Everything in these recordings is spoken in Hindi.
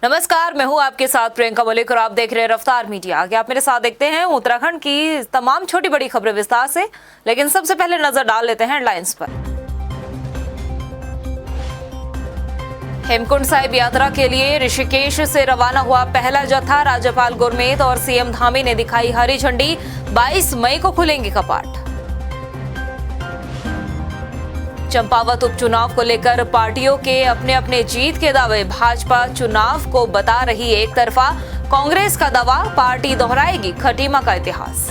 नमस्कार, मैं हूं आपके साथ प्रियंका मलिक और आप देख रहे हैं रफ्तार मीडिया। आगे आप मेरे साथ देखते हैं उत्तराखंड की तमाम छोटी बड़ी खबरें विस्तार से, लेकिन सबसे पहले नजर डाल लेते हैं हेडलाइंस पर। हेमकुंड साहिब यात्रा के लिए ऋषिकेश से रवाना हुआ पहला जत्था। राज्यपाल गुरमीत और सीएम धामी ने दिखाई हरी झंडी। 22 मई को खुलेंगे कपाट। चंपावत उपचुनाव को लेकर पार्टियों के अपने अपने जीत के दावे। भाजपा चुनाव को बता रही एक तरफा, कांग्रेस का दावा पार्टी दोहराएगी खटीमा का इतिहास।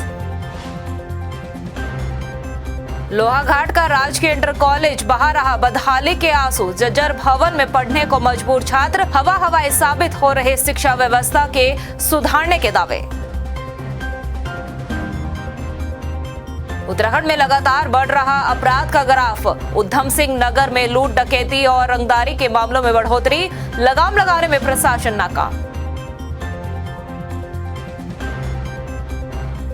लोहाघाट का राजकीय इंटर कॉलेज बहा रहा बदहाली के आंसू। जज्जर भवन में पढ़ने को मजबूर छात्र। हवाई साबित हो रहे शिक्षा व्यवस्था के सुधारने के दावे। उत्तराखंड में लगातार बढ़ रहा अपराध का ग्राफ। उधम सिंह नगर में लूट डकैती और रंगदारी के मामलों में बढ़ोतरी। लगाम लगाने में प्रशासन नाकाम।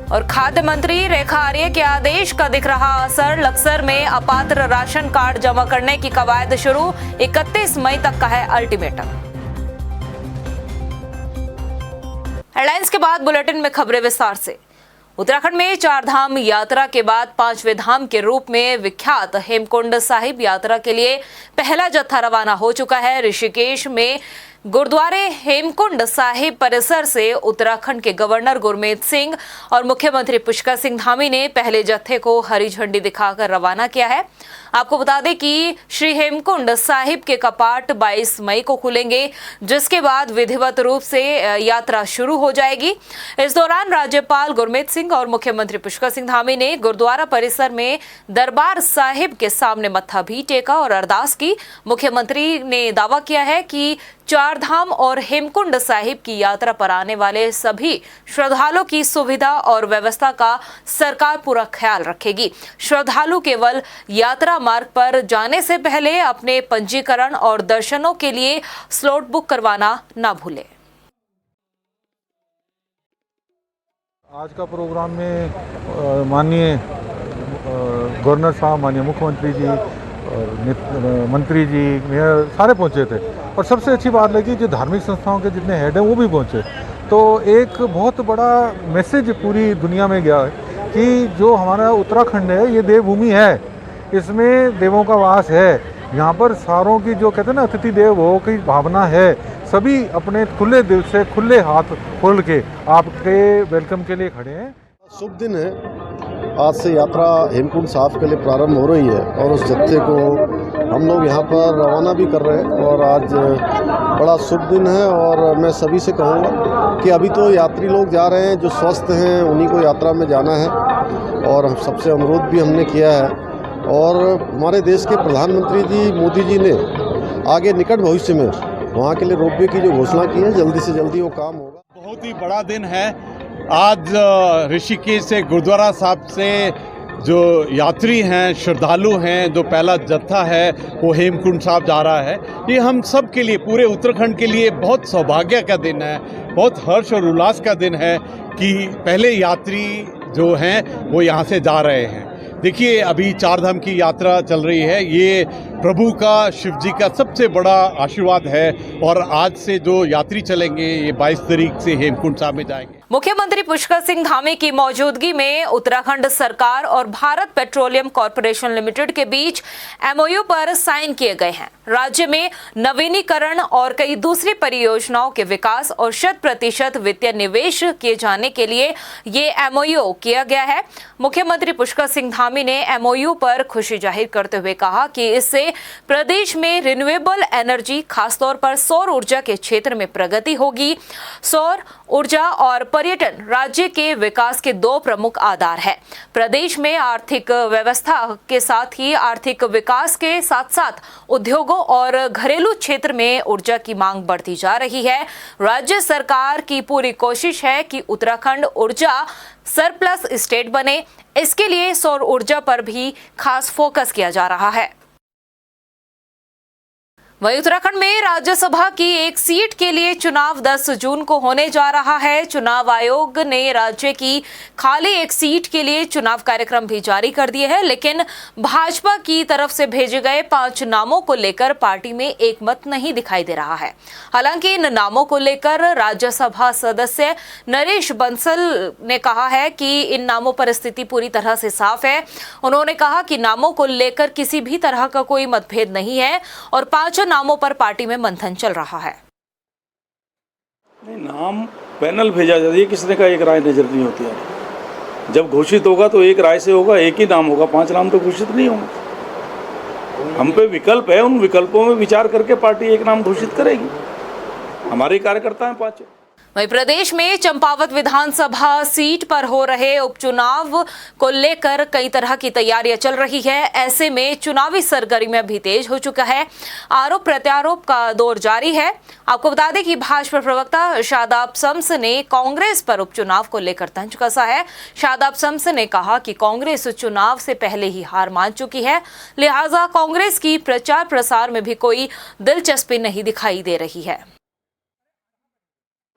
और खाद्य मंत्री रेखा आर्य के आदेश का दिख रहा असर। लक्सर में अपात्र राशन कार्ड जमा करने की कवायद शुरू। 31 मई तक का है अल्टीमेटम। हेडलाइंस के बाद बुलेटिन में खबरें विस्तार से। उत्तराखंड में 4 धाम यात्रा के बाद 5वें धाम के रूप में विख्यात हेमकुंड साहिब यात्रा के लिए पहला जत्था रवाना हो चुका है। ऋषिकेश में गुरुद्वारे हेमकुंड साहिब परिसर से उत्तराखंड के गवर्नर गुरमीत सिंह और मुख्यमंत्री पुष्कर सिंह धामी ने पहले जत्थे को हरी झंडी दिखाकर रवाना किया है। आपको बता दें कि श्री हेमकुंड साहिब के कपाट 22 मई को खुलेंगे, जिसके बाद विधिवत रूप से यात्रा शुरू हो जाएगी। इस दौरान राज्यपाल गुरमीत सिंह और मुख्यमंत्री पुष्कर सिंह धामी ने गुरुद्वारा परिसर में दरबार साहिब के सामने मत्था भी टेका और अरदास की। मुख्यमंत्री ने दावा किया है कि 4 धाम और हेमकुंड साहिब की यात्रा पर आने वाले सभी श्रद्धालुओं की सुविधा और व्यवस्था का सरकार पूरा ख्याल रखेगी। श्रद्धालु केवल यात्रा मार्ग पर जाने से पहले अपने पंजीकरण और दर्शनों के लिए स्लॉट बुक करवाना ना भूलें। आज का प्रोग्राम में माननीय गवर्नर साहब, माननीय मुख्यमंत्री जी और मंत्री जी, मेयर सारे पहुंचे थे। और सबसे अच्छी बात लगी जो धार्मिक संस्थाओं के जितने हेड हैं वो भी पहुंचे। तो एक बहुत बड़ा मैसेज पूरी दुनिया में गया है कि जो हमारा उत्तराखंड है ये देवभूमि है, इसमें देवों का वास है। यहाँ पर सारों की जो कहते हैं ना अतिथि देव हो की भावना है। सभी अपने खुले दिल से खुले हाथ खोल के आपके वेलकम के लिए खड़े हैं। शुभ दिन है। आज से यात्रा हेमकुंड साहिब के लिए प्रारंभ हो रही है और उस जत्थे को हम लोग यहाँ पर रवाना भी कर रहे हैं। और आज बड़ा शुभ दिन है और मैं सभी से कहूँगा कि अभी तो यात्री लोग जा रहे हैं, जो स्वस्थ हैं उन्हीं को यात्रा में जाना है। और हम सबसे अनुरोध भी हमने किया है और हमारे देश के प्रधानमंत्री जी मोदी जी ने आगे निकट भविष्य में वहाँ के लिए रोपवे की जो घोषणा की है, जल्दी से जल्दी वो काम होगा। बहुत ही बड़ा दिन है आज। ऋषिकेश से गुरुद्वारा साहिब से जो यात्री हैं, श्रद्धालु हैं, जो पहला जत्था है वो हेमकुंड साहिब जा रहा है। ये हम सब के लिए, पूरे उत्तराखंड के लिए बहुत सौभाग्य का दिन है, बहुत हर्ष और उल्लास का दिन है कि पहले यात्री जो हैं वो यहाँ से जा रहे हैं। देखिए अभी 4 धाम की यात्रा चल रही है। ये प्रभु का, शिव जी का सबसे बड़ा आशीर्वाद है। और आज से जो यात्री चलेंगे ये 22 तारीख से हेमकुंड साहिब में जाएंगे। मुख्यमंत्री पुष्कर सिंह धामी की मौजूदगी में उत्तराखंड सरकार और भारत पेट्रोलियम कॉर्पोरेशन लिमिटेड के बीच एमओयू पर साइन किए गए हैं। राज्य में नवीनीकरण और कई दूसरी परियोजनाओं के विकास और 100% वित्तीय निवेश किए जाने के लिए ये एमओयू किया गया है। मुख्यमंत्री पुष्कर सिंह धामी ने एमओयू पर खुशी जाहिर करते हुए कहा कि इससे प्रदेश में रिन्यूएबल एनर्जी, खासतौर पर सौर ऊर्जा के क्षेत्र में प्रगति होगी। सौर ऊर्जा और पर्यटन राज्य के विकास के 2 प्रमुख आधार है। प्रदेश में आर्थिक व्यवस्था के साथ ही आर्थिक विकास के साथ साथ उद्योगों और घरेलू क्षेत्र में ऊर्जा की मांग बढ़ती जा रही है। राज्य सरकार की पूरी कोशिश है कि उत्तराखंड ऊर्जा सरप्लस स्टेट बने। इसके लिए सौर ऊर्जा पर भी खास फोकस किया जा रहा है। वहीं उत्तराखंड में राज्यसभा की एक सीट के लिए चुनाव 10 जून को होने जा रहा है। चुनाव आयोग ने राज्य की खाली एक सीट के लिए चुनाव कार्यक्रम भी जारी कर दिए हैं, लेकिन भाजपा की तरफ से भेजे गए 5 नामों को लेकर पार्टी में एकमत नहीं दिखाई दे रहा है। हालांकि इन नामों को लेकर राज्यसभा सदस्य नरेश बंसल ने कहा है कि इन नामों पर स्थिति पूरी तरह से साफ है। उन्होंने कहा कि नामों को लेकर किसी भी तरह का कोई मतभेद नहीं है और 5 नामों पर पार्टी में मंथन चल रहा है। नहीं, नाम पैनल भेजा जाता है, किसने का एक राय नजर नहीं होती है। जब घोषित होगा तो एक राय से होगा, एक ही नाम होगा, 5 नाम तो घोषित नहीं होंगे। हम पे विकल्प है, उन विकल्पों में विचार करके पार्टी एक नाम घोषित करेगी। हमारे कार्यकर्ता हैं 5। वहीं प्रदेश में चंपावत विधानसभा सीट पर हो रहे उपचुनाव को लेकर कई तरह की तैयारियां चल रही है। ऐसे में चुनावी सरगर्मियां भी तेज हो चुका है। आरोप प्रत्यारोप का दौर जारी है। आपको बता दें कि भाजपा प्रवक्ता शादाब शम्स ने कांग्रेस पर उपचुनाव को लेकर तंज कसा है। शादाब शम्स ने कहा कि कांग्रेस चुनाव से पहले ही हार मान चुकी है, लिहाजा कांग्रेस की प्रचार प्रसार में भी कोई दिलचस्पी नहीं दिखाई दे रही है।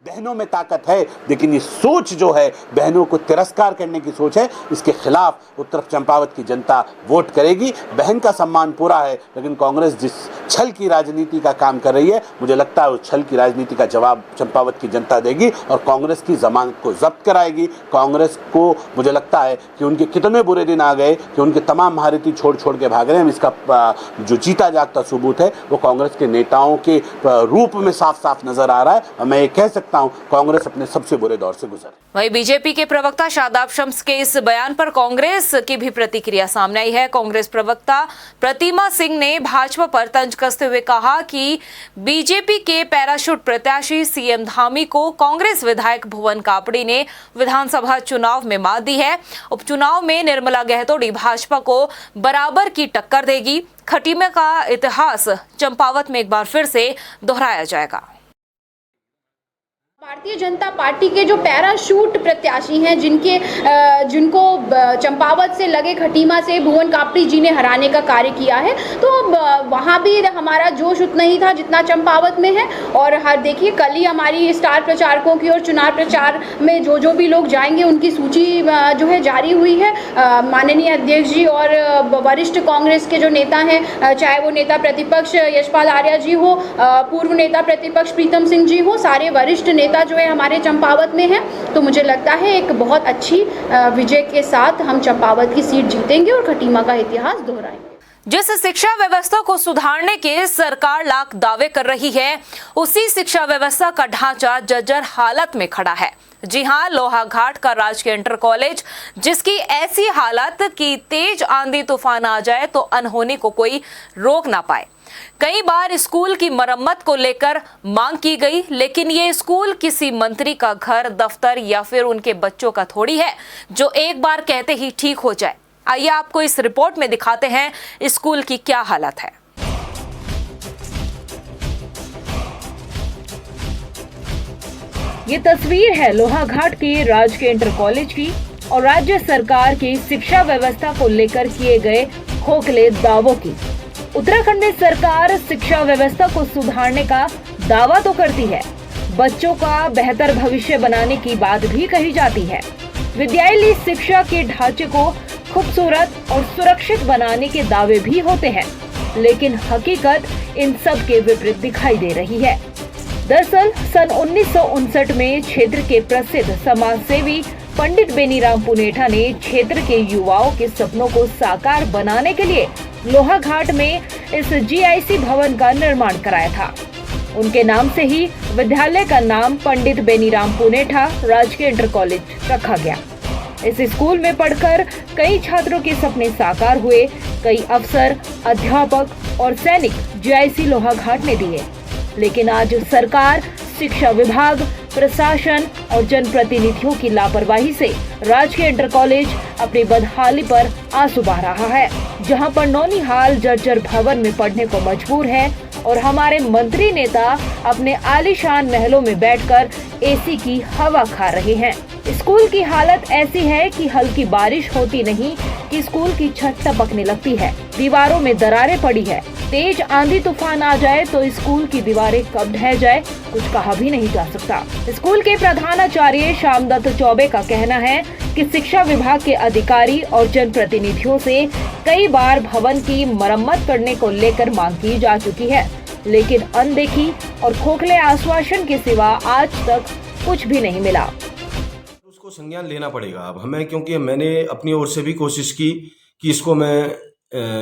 बहनों में ताकत है, लेकिन ये सोच जो है बहनों को तिरस्कार करने की सोच है, इसके खिलाफ उत्तर चंपावत की जनता वोट करेगी। बहन का सम्मान पूरा है, लेकिन कांग्रेस जिस छल की राजनीति का काम कर रही है, मुझे लगता है उस छल की राजनीति का जवाब चंपावत की जनता देगी और कांग्रेस की जमानत को जब्त कराएगी। कांग्रेस को मुझे लगता है कि उनके कितने बुरे दिन आ गए कि उनके तमाम महारथी छोड़ छोड़ के भाग रहे हैं। इसका जो जीता जागता सबूत है वो कांग्रेस के नेताओं के रूप में साफ साफ नजर आ रहा है और मैं ये कह सकता हूं कांग्रेस अपने सबसे बुरे दौर से गुजर। वहीं बीजेपी के प्रवक्ता शादाब शम्स के इस बयान पर कांग्रेस की भी प्रतिक्रिया सामने आई है। कांग्रेस प्रवक्ता प्रतिमा सिंह ने भाजपा पर तंज कसते हुए कहा कि बीजेपी के पैराशूट प्रत्याशी सीएम धामी को कांग्रेस विधायक भुवन कापड़ी ने विधानसभा चुनाव में मात दी है। उपचुनाव में निर्मला गहतोड़ी भाजपा को बराबर की टक्कर देगी। खटीमा का इतिहास चंपावत में एक बार फिर से दोहराया जाएगा। भारतीय जनता पार्टी के जो पैराशूट प्रत्याशी हैं, जिनको चंपावत से लगे खटीमा से भुवन कापड़ी जी ने हराने का कार्य किया है, तो वहाँ भी हमारा जोश उतना ही था जितना चंपावत में है। और हर देखिए कल ही हमारी स्टार प्रचारकों की और चुनाव प्रचार में जो भी लोग जाएंगे उनकी सूची जो है जारी हुई है। माननीय अध्यक्ष जी और वरिष्ठ कांग्रेस के जो नेता हैं, चाहे वो नेता प्रतिपक्ष यशपाल आर्या जी हो, पूर्व नेता प्रतिपक्ष प्रीतम सिंह जी हो, सारे वरिष्ठ नेता जो है हमारे चंपावत में है। तो मुझे लगता है एक बहुत अच्छी विजय के साथ हम चंपावत की सीट जीतेंगे और खटीमा का इतिहास दोहराएंगे। जिस शिक्षा व्यवस्था को सुधारने के सरकार लाख दावे कर रही है, उसी शिक्षा व्यवस्था का ढांचा जर्जर हालत में खड़ा है। जी हां, लोहाघाट का राजकीय इंटर कॉलेज, जिसकी ऐसी हालत कि तेज आंधी तूफान आ जाए तो अनहोनी को कोई रोक ना पाए। कई बार स्कूल की मरम्मत को लेकर मांग की गई, लेकिन ये स्कूल किसी मंत्री का घर, दफ्तर या फिर उनके बच्चों का थोड़ी है जो एक बार कहते ही ठीक हो जाए। आइए आपको इस रिपोर्ट में दिखाते हैं स्कूल की क्या हालत है। ये तस्वीर है लोहाघाट के राजकीय इंटर कॉलेज की और राज्य सरकार की शिक्षा व्यवस्था को लेकर किए गए खोखले दावों की। उत्तराखंड में सरकार शिक्षा व्यवस्था को सुधारने का दावा तो करती है, बच्चों का बेहतर भविष्य बनाने की बात भी कही जाती है। विद्यालयी शिक्षा के ढांचे को खूबसूरत और सुरक्षित बनाने के दावे भी होते हैं, लेकिन हकीकत इन सब के विपरीत दिखाई दे रही है। दरअसल सन 1959 में क्षेत्र के प्रसिद्ध समाज सेवी पंडित बेनीराम पुनेठा ने क्षेत्र के युवाओं के सपनों को साकार बनाने के लिए लोहाघाट में इस जीआईसी भवन का निर्माण कराया था। उनके नाम से ही विद्यालय का नाम पंडित बेनीराम पुनेठा राजकीय इंटर कॉलेज रखा गया। इस स्कूल में पढ़कर कई छात्रों के सपने साकार हुए। कई अफसर, अध्यापक और सैनिक जीआईसी लोहाघाट ने दिए, लेकिन आज सरकार, शिक्षा विभाग, प्रशासन और जनप्रतिनिधियों की लापरवाही से राजकीय इंटर कॉलेज अपनी बदहाली पर आंसू बहा रहा है। जहां पर नौनिहाल जर्जर भवन में पढ़ने को मजबूर है और हमारे मंत्री नेता अपने आलीशान महलों में बैठकर एसी की हवा खा रहे हैं। स्कूल की हालत ऐसी है कि हल्की बारिश होती नहीं कि स्कूल की छत टपकने लगती है, दीवारों में दरारें पड़ी है। तेज आंधी तूफान आ जाए तो स्कूल की दीवारें कब ढह जाए कुछ कहा भी नहीं जा सकता। स्कूल के प्रधानाचार्य श्यामदत्त चौबे का कहना है कि शिक्षा विभाग के अधिकारी और जनप्रतिनिधियों से कई बार भवन की मरम्मत करने को लेकर मांग की जा चुकी है, लेकिन अनदेखी और खोखले आश्वासन के सिवा आज तक कुछ भी नहीं मिला। उसको संज्ञान लेना पड़ेगा अब हमें, क्योंकि मैंने अपनी ओर से भी कोशिश की कि इसको मैं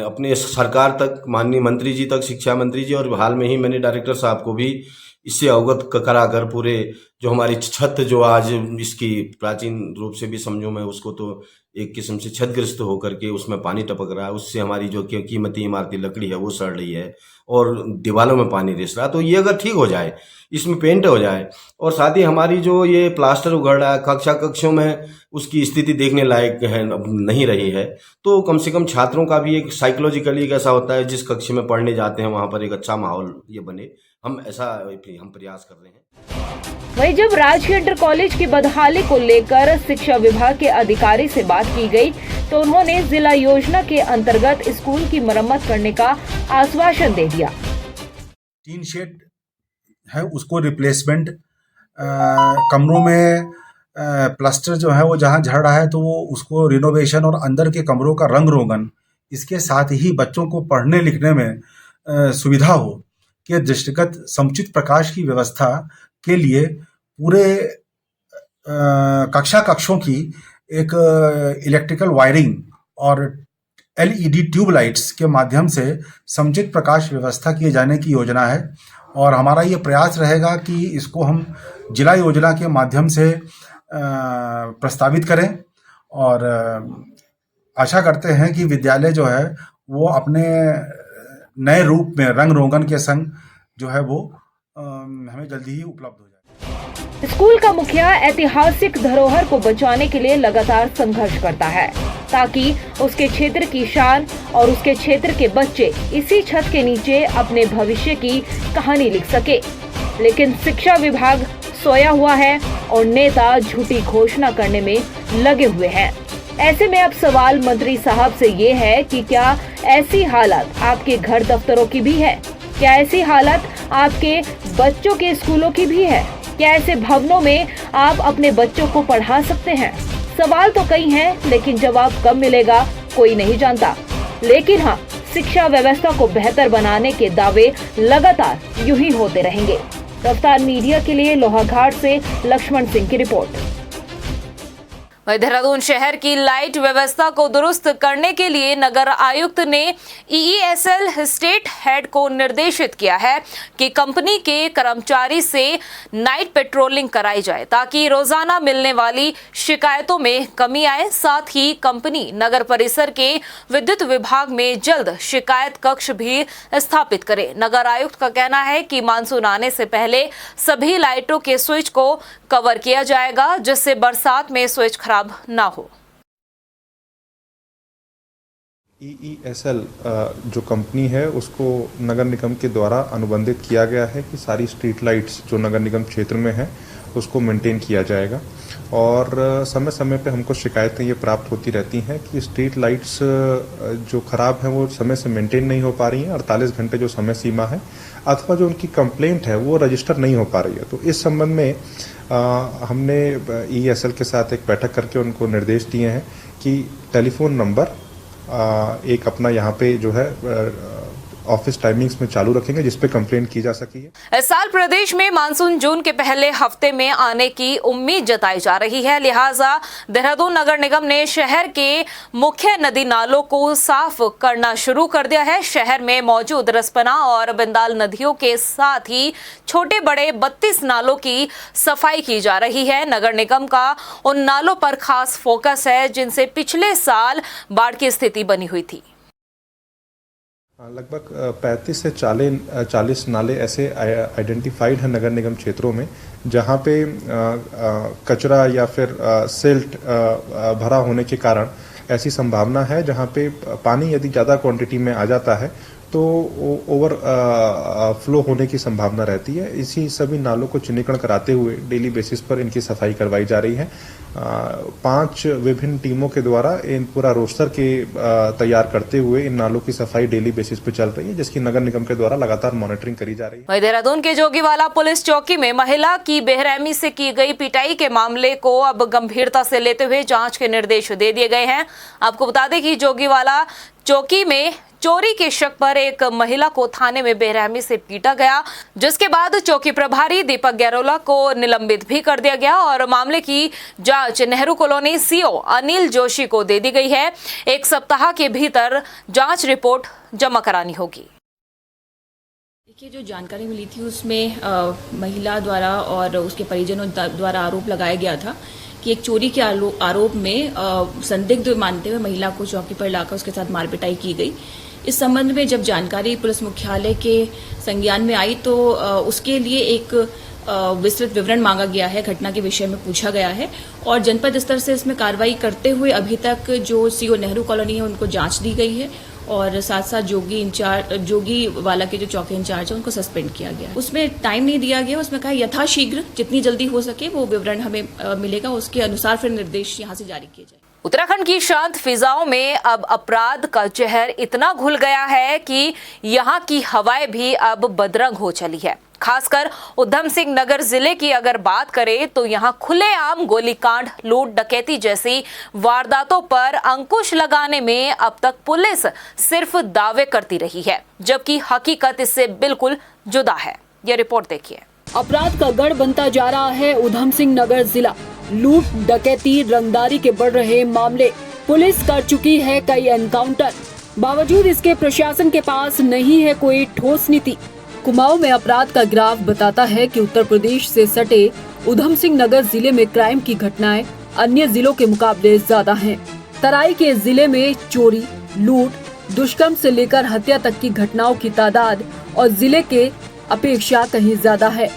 अपने सरकार तक, माननीय मंत्री जी तक, शिक्षा मंत्री जी, और हाल में ही मैंने डायरेक्टर साहब को भी इससे अवगत कराकर पूरे जो हमारी छत जो आज इसकी प्राचीन रूप से भी समझो मैं उसको तो एक किस्म से छतग्रस्त होकर के उसमें पानी टपक रहा है, उससे हमारी जो कीमती इमारती लकड़ी है वो सड़ रही है और दीवारों में पानी रिस रहा है। तो ये अगर ठीक हो जाए, इसमें पेंट हो जाए, और साथ ही हमारी जो ये प्लास्टर उघड़ रहा है कक्षों में उसकी स्थिति देखने लायक है, अब नहीं रही है, तो कम से कम छात्रों का भी एक साइकोलॉजिकली कैसा होता है, जिस कक्ष में पढ़ने जाते हैं वहां पर एक अच्छा माहौल ये बने, हम प्रयास कर रहे हैं। वहीं जब राजकीय इंटर कॉलेज की बदहाली को लेकर शिक्षा विभाग के अधिकारी से बात की गई तो उन्होंने जिला योजना के अंतर्गत स्कूल की मरम्मत करने का आश्वासन दे दिया। टीन शेड है उसको रिप्लेसमेंट, कमरों में प्लास्टर जो है वो जहाँ झड़ रहा है तो वो उसको रिनोवेशन, और अंदर के कमरों का रंग रोगन, इसके साथ ही बच्चों को पढ़ने लिखने में सुविधा हो के दृष्टिगत समुचित प्रकाश की व्यवस्था के लिए पूरे कक्षों की एक इलेक्ट्रिकल वायरिंग और LED ट्यूबलाइट्स के माध्यम से समुचित प्रकाश व्यवस्था किए जाने की योजना है। और हमारा ये प्रयास रहेगा कि इसको हम जिला योजना के माध्यम से प्रस्तावित करें, और आशा करते हैं कि विद्यालय जो है वो अपने नए रूप में रंग रोगन के संग जो है वो हमें जल्दी ही उपलब्ध हो जाए। स्कूल का मुखिया ऐतिहासिक धरोहर को बचाने के लिए लगातार संघर्ष करता है ताकि उसके क्षेत्र की शान और उसके क्षेत्र के बच्चे इसी छत के नीचे अपने भविष्य की कहानी लिख सके। लेकिन शिक्षा विभाग सोया हुआ है और नेता झूठी घोषणा करने में लगे हुए हैं। ऐसे में अब सवाल मंत्री साहब से ये है कि क्या ऐसी हालत आपके घर दफ्तरों की भी है? क्या ऐसी हालत आपके बच्चों के स्कूलों की भी है? क्या ऐसे भवनों में आप अपने बच्चों को पढ़ा सकते हैं? सवाल तो कई हैं, लेकिन जवाब कब मिलेगा कोई नहीं जानता। लेकिन हाँ, शिक्षा व्यवस्था को बेहतर बनाने के दावे लगातार यूं ही होते रहेंगे। रफ्तार मीडिया के लिए लोहाघाट से लक्ष्मण सिंह की रिपोर्ट। वहीं देहरादून शहर की लाइट व्यवस्था को दुरुस्त करने के लिए नगर आयुक्त ने EESL स्टेट हेड को निर्देशित किया है कि कंपनी के कर्मचारी से नाइट पेट्रोलिंग कराई जाए ताकि रोजाना मिलने वाली शिकायतों में कमी आए। साथ ही कंपनी नगर परिसर के विद्युत विभाग में जल्द शिकायत कक्ष भी स्थापित करे। नगर आयुक्त का कहना है कि मानसून आने से पहले सभी लाइटों के स्विच को कवर किया जाएगा, जिससे बरसात में स्विच खराब ना हो। EESL जो कंपनी है उसको नगर निगम के द्वारा अनुबंधित किया गया है कि सारी स्ट्रीट लाइट्स जो नगर निगम क्षेत्र में है उसको मेंटेन किया जाएगा। और समय समय पे हमको शिकायतें ये प्राप्त होती रहती हैं कि स्ट्रीट लाइट्स जो ख़राब हैं वो समय से मेंटेन नहीं हो पा रही हैं, 48 घंटे जो समय सीमा है, अथवा जो उनकी कंप्लेंट है वो रजिस्टर नहीं हो पा रही है। तो इस संबंध में हमने EESL के साथ एक बैठक करके उनको निर्देश दिए हैं कि टेलीफोन नंबर एक अपना यहाँ पे जो है ऑफिस टाइमिंग्स में चालू रखेंगे जिस पे कंप्लेंट की जा सकी है। इस साल प्रदेश में मानसून जून के पहले हफ्ते में आने की उम्मीद जताई जा रही है, लिहाजा देहरादून नगर निगम ने शहर के मुख्य नदी नालों को साफ करना शुरू कर दिया है। शहर में मौजूद रसपना और बिंदाल नदियों के साथ ही छोटे बड़े 32 नालों की सफाई की जा रही है। नगर निगम का उन नालों पर खास फोकस है जिनसे पिछले साल बाढ़ की स्थिति बनी हुई थी। लगभग 35 से 40 नाले ऐसे आइडेंटिफाइड हैं नगर निगम क्षेत्रों में जहां पे कचरा या फिर सिल्ट भरा होने के कारण ऐसी संभावना है जहां पे पानी यदि ज़्यादा क्वांटिटी में आ जाता है तो ओवर फ्लो होने की संभावना रहती है। इसी सभी नालों को चिन्हीकरण कराते हुए डेली बेसिस पर इनकी सफाई करवाई जा रही है। 5 विभिन्न टीमों के द्वारा इन पूरा रोस्टर के तैयार करते हुए इन नालों की सफाई डेली बेसिस पे चल रही है, जिसकी नगर निगम के द्वारा लगातार मॉनिटरिंग करी जा रही है। वहीं देहरादून के जोगीवाला पुलिस चौकी में महिला की बेरहमी से की गई पिटाई के मामले को अब गंभीरता से लेते हुए जांच के निर्देश दे दिए गए हैं। आपको बता दें कि जोगीवाला चौकी में चोरी के शक पर एक महिला को थाने में बेरहमी से पीटा गया, जिसके बाद चौकी प्रभारी दीपक गैरोला को निलंबित भी कर दिया गया और मामले की जांच नेहरू कॉलोनी सीओ अनिल जोशी को दे दी गई है। 1 सप्ताह के भीतर जांच रिपोर्ट जमा करानी होगी। देखिए, जो जानकारी मिली थी उसमें महिला द्वारा और उसके परिजनों द्वारा आरोप लगाया गया था कि एक चोरी के आरोप में संदिग्ध मानते हुए महिला को चौकी पर लाकर उसके साथ मारपिटाई की गई। इस संबंध में जब जानकारी पुलिस मुख्यालय के संज्ञान में आई तो उसके लिए एक विस्तृत विवरण मांगा गया है, घटना के विषय में पूछा गया है और जनपद स्तर से इसमें कार्रवाई करते हुए अभी तक जो सीओ नेहरू कॉलोनी है उनको जांच दी गई है और साथ साथ जोगी वाला के जो चौकी इंचार्ज है उनको सस्पेंड किया गया। उसमें टाइम नहीं दिया गया, उसमें कहा यथाशीघ्र जितनी जल्दी हो सके वो विवरण हमें मिलेगा, उसके अनुसार फिर निर्देश यहाँ से जारी किए जाए। उत्तराखंड की शांत फिजाओं में अब अपराध का जहर इतना घुल गया है कि यहाँ की हवाएं भी अब बदरंग हो चली है। खासकर उधम सिंह नगर जिले की अगर बात करें तो यहाँ खुलेआम गोलीकांड, लूट, डकैती जैसी वारदातों पर अंकुश लगाने में अब तक पुलिस सिर्फ दावे करती रही है, जबकि हकीकत इससे बिल्कुल जुदा है। ये रिपोर्ट देखिए। अपराध का गढ़ बनता जा रहा है उधम सिंह नगर जिला। लूट, डकैती, रंगदारी के बढ़ रहे मामले, पुलिस कर चुकी है कई एनकाउंटर, बावजूद इसके प्रशासन के पास नहीं है कोई ठोस नीति। कुमाऊं में अपराध का ग्राफ बताता है कि उत्तर प्रदेश से सटे उधम सिंह नगर जिले में क्राइम की घटनाएं अन्य जिलों के मुकाबले ज्यादा हैं। तराई के जिले में चोरी, लूट, दुष्कर्म से लेकर हत्या तक की घटनाओं की तादाद और जिले के अपेक्षा कहीं ज्यादा है,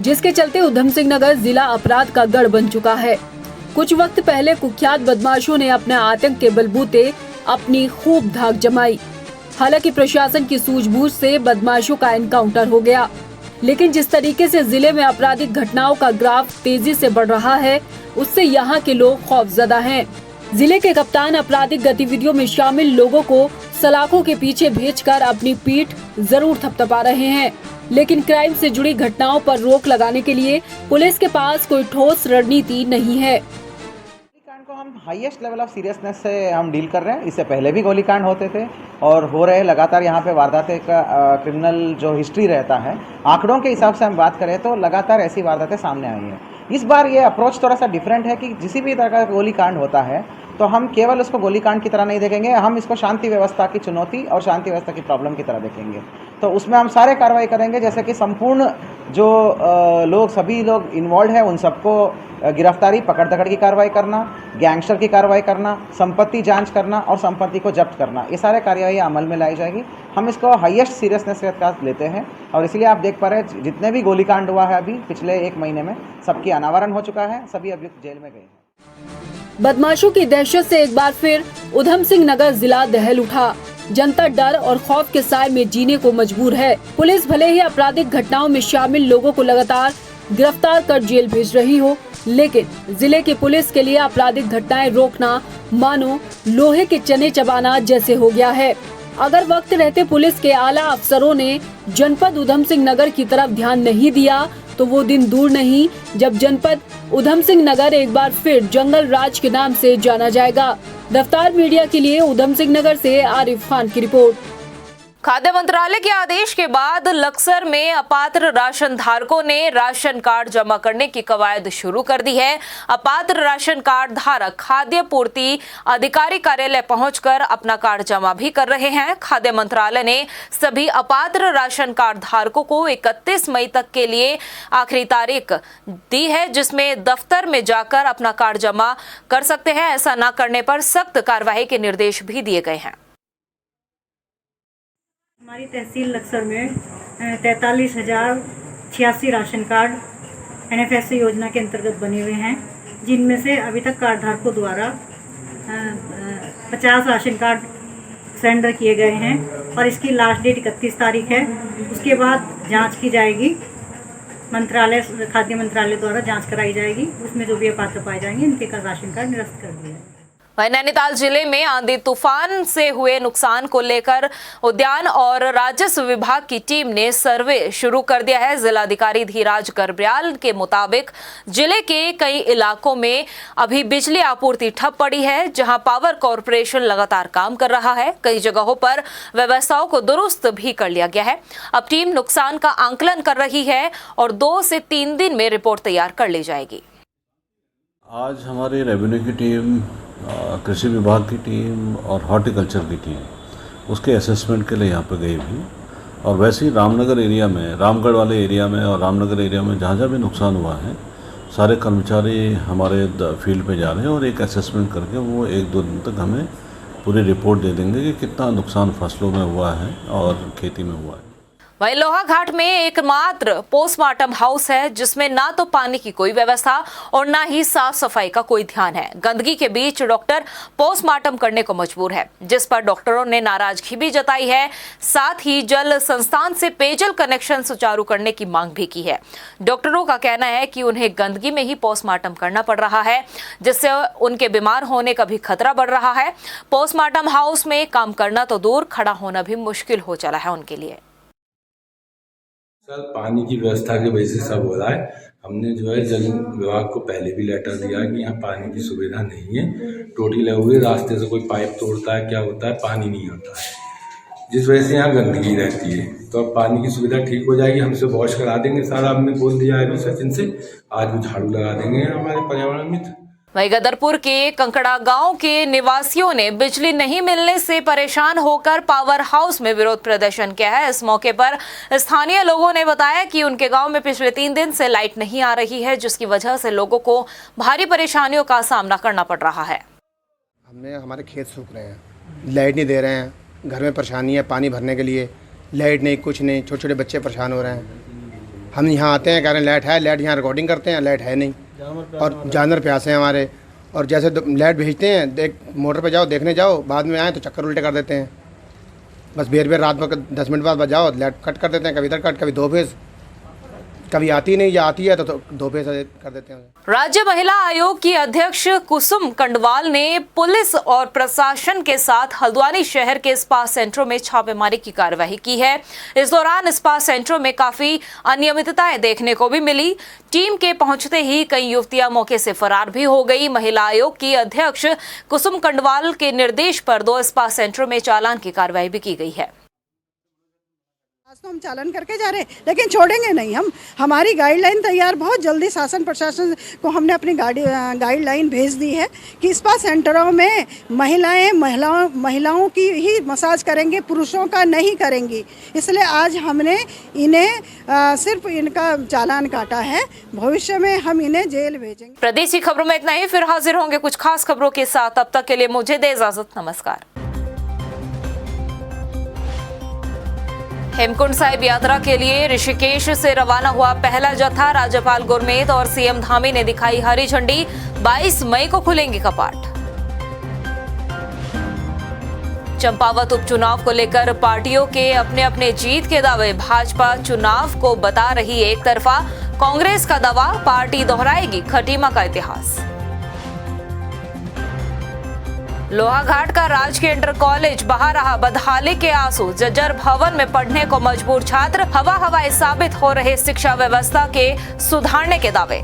जिसके चलते उधम सिंह नगर जिला अपराध का गढ़ बन चुका है। कुछ वक्त पहले कुख्यात बदमाशों ने अपने आतंक के बलबूते अपनी खूब धाक जमाई। हालांकि प्रशासन की सूझबूझ से बदमाशों का एनकाउंटर हो गया, लेकिन जिस तरीके से जिले में आपराधिक घटनाओं का ग्राफ तेजी से बढ़ रहा है, उससे यहाँ के लोग खौफजदा हैं। जिले के कप्तान आपराधिक गतिविधियों में शामिल लोगों को सलाखों के पीछे भेजकर अपनी पीठ जरूर थपथपा रहे हैं, लेकिन क्राइम से जुड़ी घटनाओं पर रोक लगाने के लिए पुलिस के पास कोई ठोस रणनीति नहीं है। गोलीकांड को हम हाईएस्ट लेवल ऑफ सीरियसनेस से हम डील कर रहे हैं। इससे पहले भी गोलीकांड होते थे और हो रहे लगातार। यहाँ पे वारदातें का क्रिमिनल जो हिस्ट्री रहता है, आंकड़ों के हिसाब से हम बात करें तो लगातार ऐसी वारदातें सामने आई हैं। इस बार ये अप्रोच थोड़ा सा डिफरेंट है कि किसी भी तरह का गोलीकांड होता है तो हम केवल उसको गोलीकांड की तरह नहीं देखेंगे, हम इसको शांति व्यवस्था की चुनौती और शांति व्यवस्था की प्रॉब्लम की तरह देखेंगे। तो उसमें हम सारे कार्रवाई करेंगे, जैसे कि संपूर्ण जो सभी लोग इन्वॉल्व हैं उन सबको गिरफ्तारी, पकड़ दकड़ की कार्रवाई करना, गैंगस्टर की कार्रवाई करना, संपत्ति जांच करना और संपत्ति को जब्त करना, ये सारे कार्रवाई अमल में लाई जाएगी। हम इसको हाईएस्ट सीरियसनेस के साथ लेते हैं और इसलिए आप देख पा रहे हैं जितने भी गोलीकांड हुआ है अभी पिछले 1 महीने में, सबकी अनावरण हो चुका है, सभी अभियुक्त जेल में गए हैं। बदमाशों की दहशत से एक बार फिर उधम सिंह नगर जिला दहल उठा। जनता डर और खौफ के साए में जीने को मजबूर है। पुलिस भले ही आपराधिक घटनाओं में शामिल लोगों को लगातार गिरफ्तार कर जेल भेज रही हो, लेकिन जिले की पुलिस के लिए आपराधिक घटनाएं रोकना मानो लोहे के चने चबाना जैसे हो गया है। अगर वक्त रहते पुलिस के आला अफसरों ने जनपद उधम सिंह नगर की तरफ ध्यान नहीं दिया तो वो दिन दूर नहीं जब जनपद उधम सिंह नगर एक बार फिर जंगल राज के नाम से जाना जाएगा। दफ्तार मीडिया के लिए उधम सिंह नगर से आरिफ खान की रिपोर्ट। खाद्य मंत्रालय के आदेश के बाद लक्सर में अपात्र राशन धारकों ने राशन कार्ड जमा करने की कवायद शुरू कर दी है। अपात्र राशन कार्ड धारक खाद्य पूर्ति अधिकारी कार्यालय पहुंचकर अपना कार्ड जमा भी कर रहे हैं। खाद्य मंत्रालय ने सभी अपात्र राशन कार्ड धारकों को 31 मई तक के लिए आखिरी तारीख दी है, जिसमें दफ्तर में जाकर अपना कार्ड जमा कर सकते हैं। ऐसा न करने पर सख्त कार्रवाई के निर्देश भी दिए गए हैं। हमारी तहसील लक्सर में 43,086 राशन कार्ड NFSC योजना के अंतर्गत बने हुए हैं, जिनमें से अभी तक कार्ड धारकों द्वारा 50 राशन कार्ड सरेंडर किए गए हैं और इसकी लास्ट डेट 31 तारीख है। उसके बाद जांच की जाएगी मंत्रालय खाद्य मंत्रालय द्वारा जांच कराई जाएगी। उसमें जो भी अपात्र पाए जाएंगे इनके का राशन कार्ड निरस्त कर दिया जाएगा। वहीं नैनीताल जिले में आंधी तूफान से हुए नुकसान को लेकर उद्यान और राजस्व विभाग की टीम ने सर्वे शुरू कर दिया है। जिलाधिकारी धीराज गर्ब्याल के मुताबिक जिले के कई इलाकों में अभी बिजली आपूर्ति ठप पड़ी है, जहां पावर कॉरपोरेशन लगातार काम कर रहा है। कई जगहों पर व्यवस्थाओं को दुरुस्त भी कर लिया गया है। अब टीम नुकसान का आंकलन कर रही है और 2 से 3 दिन में रिपोर्ट तैयार कर ली जाएगी। आज हमारी रेवेन्यू की टीम, कृषि विभाग की टीम और हॉर्टिकल्चर की टीम उसके असेसमेंट के लिए यहाँ पर गई हुई, और वैसे ही रामनगर एरिया में, रामगढ़ वाले एरिया में और रामनगर एरिया में जहाँ जहाँ भी नुकसान हुआ है, सारे कर्मचारी हमारे फील्ड पे जा रहे हैं और एक असेसमेंट करके वो 1-2 दिन तक हमें पूरी रिपोर्ट दे देंगे कि कितना नुकसान फसलों में हुआ है और खेती में हुआ है। वहीं लोहाघाट में एकमात्र पोस्टमार्टम हाउस है जिसमें ना तो पानी की कोई व्यवस्था और ना ही साफ सफाई का कोई ध्यान है। गंदगी के बीच डॉक्टर पोस्टमार्टम करने को मजबूर है, जिस पर डॉक्टरों ने नाराजगी भी जताई है। साथ ही जल संस्थान से पेयजल कनेक्शन सुचारू करने की मांग भी की है। डॉक्टरों का कहना है कि उन्हें गंदगी में ही पोस्टमार्टम करना पड़ रहा है, जिससे उनके बीमार होने का भी खतरा बढ़ रहा है। पोस्टमार्टम हाउस में काम करना तो दूर, खड़ा होना भी मुश्किल हो चला है उनके लिए। सर, पानी की व्यवस्था की वजह से सब हो रहा है। हमने जो है जल विभाग को पहले भी लेटर दिया कि यहाँ पानी की सुविधा नहीं है। टोटी लगे हुए, रास्ते से कोई पाइप तोड़ता है, क्या होता है, पानी नहीं आता है, जिस वजह से यहाँ गंदगी रहती है। तो अब पानी की सुविधा ठीक हो जाएगी, हमसे वॉश करा देंगे सारा। हमने बोल दिया है सचिन से, आज वो झाड़ू लगा देंगे हमारे पर्यावरण मित्र। वहीं गदरपुर के कंकड़ा गांव के निवासियों ने बिजली नहीं मिलने से परेशान होकर पावर हाउस में विरोध प्रदर्शन किया है। इस मौके पर स्थानीय लोगों ने बताया कि उनके गांव में पिछले 3 दिन से लाइट नहीं आ रही है, जिसकी वजह से लोगों को भारी परेशानियों का सामना करना पड़ रहा है। हमारे खेत सूख रहे हैं, लाइट नहीं दे रहे हैं, घर में परेशानी है पानी भरने के लिए, लाइट नहीं, कुछ नहीं, छोटे छोटे बच्चे परेशान हो रहे हैं। हम यहाँ आते हैं, कह रहे हैं लाइट है, लाइट यहाँ रिकॉर्डिंग करते हैं, लाइट है नहीं, और जानवर प्यासे हैं हमारे। और जैसे लाइट भेजते हैं, देख मोटर पे जाओ, देखने जाओ, बाद में आए तो चक्कर उल्टे कर देते हैं। बस बेर रात में 10 मिनट बाद जाओ, लाइट कट कर देते हैं, कभी इधर कट, कभी 2 फेज, कभी आती नहीं, या आती है तो 2 फेज कर देते हैं। राज्य महिला आयोग की अध्यक्ष कुसुम कंडवाल ने पुलिस और प्रशासन के साथ हल्द्वानी शहर के स्पा सेंटरों में छापेमारी की कार्यवाही की है। इस दौरान स्पा सेंटरों में काफी अनियमितताएं देखने को भी मिली। टीम के पहुंचते ही कई युवतियां मौके से फरार भी हो गई। महिला आयोग की अध्यक्ष कुसुम कंडवाल के निर्देश पर 2 स्पा सेंटरों में चालान की कार्यवाही भी की गई है। तो हम चालन करके जा रहे हैं, लेकिन छोड़ेंगे नहीं हम। हमारी गाइडलाइन तैयार, बहुत जल्दी शासन प्रशासन को हमने अपनी गाइडलाइन भेज दी है कि स्पा सेंटरों में महिलाओं की ही मसाज करेंगे, पुरुषों का नहीं करेंगी। इसलिए आज हमने इन्हें सिर्फ इनका चालान काटा है, भविष्य में हम इन्हें जेल भेजेंगे। प्रदेश की खबरों में इतना ही, फिर हाजिर होंगे कुछ खास खबरों के साथ। तब तक के लिए मुझे दे इजाजत, नमस्कार। हेमकुंड साहिब यात्रा के लिए ऋषिकेश से रवाना हुआ पहला जत्था। राज्यपाल गुरमीत और सीएम धामी ने दिखाई हरी झंडी। 22 मई को खुलेंगे कपाट। चंपावत उपचुनाव को लेकर पार्टियों के अपने अपने जीत के दावे। भाजपा चुनाव को बता रही एक तरफा, कांग्रेस का दावा पार्टी दोहराएगी खटीमा का इतिहास। लोहाघाट का राजकीय इंटर कॉलेज बहा रहा बदहाली के आंसू। जज्जर भवन में पढ़ने को मजबूर छात्र। हवाई साबित हो रहे शिक्षा व्यवस्था के सुधारने के दावे।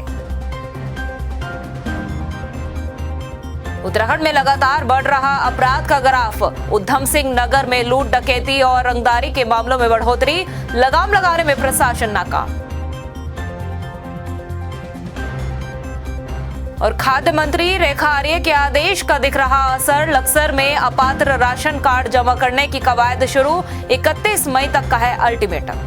उत्तराखंड में लगातार बढ़ रहा अपराध का ग्राफ। उधम सिंह नगर में लूट डकैती और रंगदारी के मामलों में बढ़ोतरी। लगाम लगाने में प्रशासन नाकाम। और खाद्य मंत्री रेखा आर्य के आदेश का दिख रहा असर। लक्सर में अपात्र राशन कार्ड जमा करने की कवायद शुरू। 31 मई तक का है अल्टीमेटम।